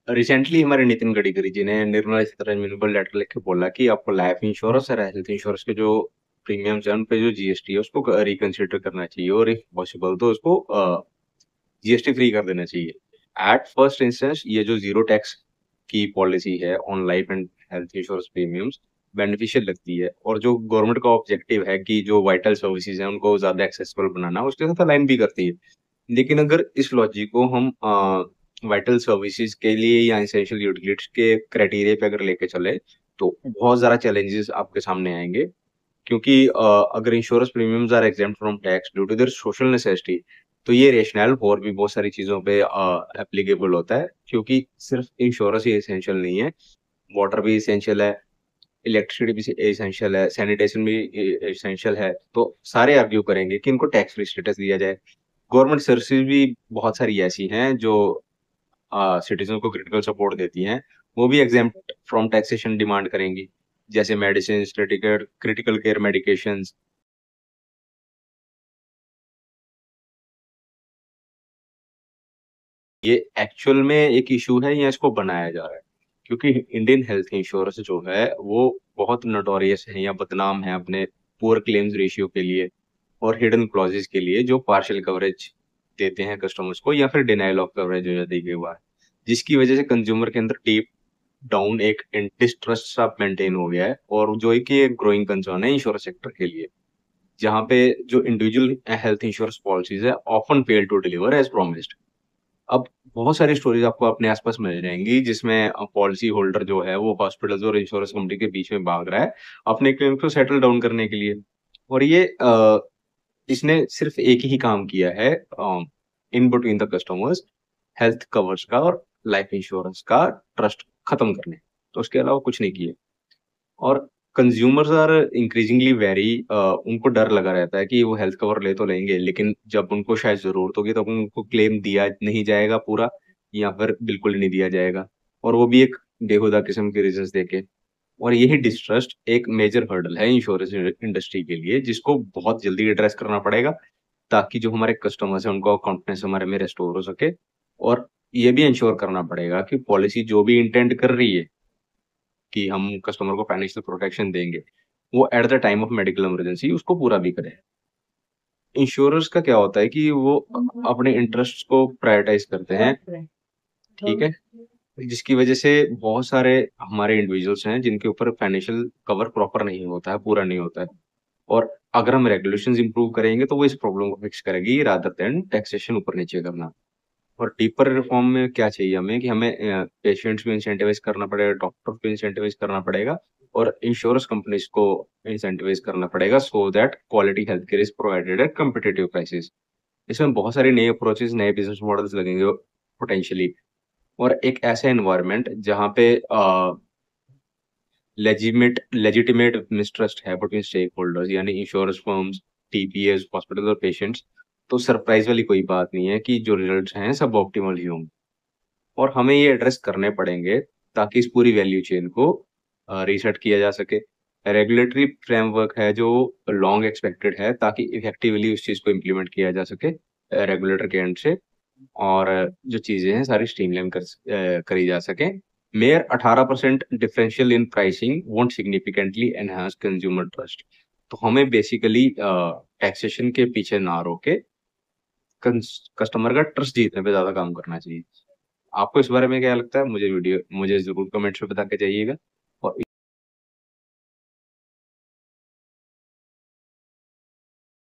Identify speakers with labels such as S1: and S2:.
S1: Recently हमारे नितिन गडकरी जी ने निर्मला सीतारमण को लेटर लिख के बोला कि आपको लाइफ इंश्योरेंस और हेल्थ इंश्योरेंस के जो प्रीमियम्स है उन पे जो जीएसटी है उसको रिकंसिडर करना चाहिए और इफ पॉसिबल तो उसको जीएसटी फ्री कर देना चाहिए। एट फर्स्ट इंस्टेंस ये जो जीरो टैक्स की पॉलिसी है on life and health insurance premiums beneficial लगती है, और जो गवर्नमेंट का ऑब्जेक्टिव है कि जो वाइटल सर्विसेज है उनको ज्यादा एक्सेसिबल बनाना, उसके साथ अलाइन भी करती है। लेकिन अगर इस लॉजिक को हम वाइटल सर्विसेज के लिए या एसेंशियल यूटिलिटीज के क्राइटेरिया पे अगर लेके चले तो बहुत ज्यादा चैलेंजेस आपके सामने आएंगे। क्योंकि अगर insurance premiums are exempt from tax due to their social necessity, तो ये रेशनल और भी बहुत सारी चीजों पे एप्लीकेबल होता है, क्योंकि सिर्फ इंश्योरेंस ही एसेंशियल नहीं है। वाटर भी एसेंशियल है, इलेक्ट्रिसिटी भी एसेंशियल है, सैनिटेशन भी एसेंशियल है। तो सारे आर्ग्यू करेंगे कि इनको टैक्स फ्री स्टेटस दिया जाए। गवर्नमेंट सर्विसेज भी बहुत सारी ऐसी हैं जो सिटीजन को क्रिटिकल सपोर्ट देती हैं, वो भी एग्जेम्प्ट फ्रॉम टैक्सेशन डिमांड करेंगी, जैसे medicine, critical critical care medication. ये एक्चुअल में एक इशू है या इसको बनाया जा रहा है? क्योंकि इंडियन हेल्थ इंश्योरेंस जो है वो बहुत नोटोरियस है या बदनाम है अपने पुअर क्लेम्स रेशियो के लिए और हिडन क्लॉजेस के लिए, जो पार्शियल कवरेज देते हैं कस्टमर्स को या फिर डिनाइल ऑफ कवरेज हो जाती है कई बार, जिसकी वजह से कंज्यूमर के अंदर डीप डाउन एक डिस्ट्रस्ट सा मेंटेन हो गया है, और जो है कि एक ग्रोइंग कंसर्न है इंश्योरेंस सेक्टर के लिए, जहाँ पे जो इंडिविजुअल हेल्थ इंश्योरेंस पॉलिसीज है often fail to deliver as promised. अब बहुत सारी स्टोरीज आपको अपने आसपास मिल जाएंगी जिसमें पॉलिसी होल्डर जो है वो हॉस्पिटल्स और इंश्योरेंस कंपनी के बीच में भाग रहा है अपने क्लेम को सेटल डाउन करने के लिए। और ये इसने सिर्फ एक ही काम किया है in between the customers, health covers का और लाइफ इंश्योरेंस का ट्रस्ट खत्म करने, तो उसके अलावा कुछ नहीं किया। और कंज्यूमर्स आर इंक्रीजिंगली वेरी, उनको डर लगा रहता है कि वो हेल्थ कवर ले तो लेंगे, लेकिन जब उनको शायद जरूरत होगी तब उनको क्लेम दिया नहीं जाएगा पूरा, या फिर बिल्कुल ही नहीं दिया जाएगा, और वो भी एक बेहुदा किस्म के रीजंस देके। और यही डिस्ट्रस्ट एक मेजर हर्डल है इंश्योरेंस इंडस्ट्री के लिए, जिसको बहुत जल्दी एड्रेस करना पड़ेगा, ताकि जो हमारे कस्टमर्स हैं उनको कॉन्फिडेंस हमारे में रेस्टोर हो सके। और ये भी इंश्योर करना पड़ेगा कि पॉलिसी जो भी इंटेंड कर रही है कि हम कस्टमर को फाइनेंशियल प्रोटेक्शन देंगे, वो at the time of medical emergency उसको पूरा भी करे। इंश्योरेंस का क्या होता है कि वो अपने इंटरेस्ट को प्रायोरिटाइज करते हैं, ठीक है, जिसकी वजह से बहुत सारे हमारे इंडिविजुअल्स हैं जिनके ऊपर फाइनेंशियल कवर प्रॉपर नहीं होता है, पूरा नहीं होता है। और अगर हम रेगुलेशंस इंप्रूव करेंगे तो वो इस प्रॉब्लम को फिक्स करेगी रादर देन टैक्सेशन ऊपर नीचे करना। और डीपर रिफॉर्म में क्या चाहिए हमें कि हमें पेशेंट्स को इंसेंटिवाइज करना पड़ेगा, डॉक्टर को इंसेंटिवाइज करना पड़ेगा, और इंश्योरेंस कंपनीज को इंसेंटिवाइज करना पड़ेगा, so that quality health care is provided eight competitive prices. इसमें बहुत सारे नए अप्रोचेस, नए बिजनेस मॉडल्स लगेंगे पोटेंशियली, और एक ऐसा एनवायरनमेंट जहाँ पे लेजिटिमेट मिसट्रस्ट है बिटवीन स्टेक होल्डर्स यानी इंश्योरेंस फर्म्स, टीपीएस, हॉस्पिटल और पेशेंट्स, तो सरप्राइज वाली कोई बात नहीं है कि जो रिजल्ट्स हैं सब ऑप्टिमल ही होंगे। और हमें ये एड्रेस करने पड़ेंगे ताकि इस पूरी वैल्यू चेन को रीसेट किया जा सके। रेगुलेटरी फ्रेमवर्क है जो लॉन्ग एक्सपेक्टेड है, ताकि इफेक्टिवली उस चीज को इम्प्लीमेंट किया जा सके रेगुलेटर के एंड से, और जो चीजें हैं सारी स्ट्रीमलाइन करी जा सके। Mayor 18% differential in pricing won't significantly enhance consumer trust. तो हमें बेसिकली टैक्सेशन के पीछे ना रोके कस्टमर का ट्रस्ट जीतने पे ज्यादा काम करना चाहिए। आपको इस बारे में क्या लगता है? मुझे जरूर कमेंट्स में बता के जाइएगा।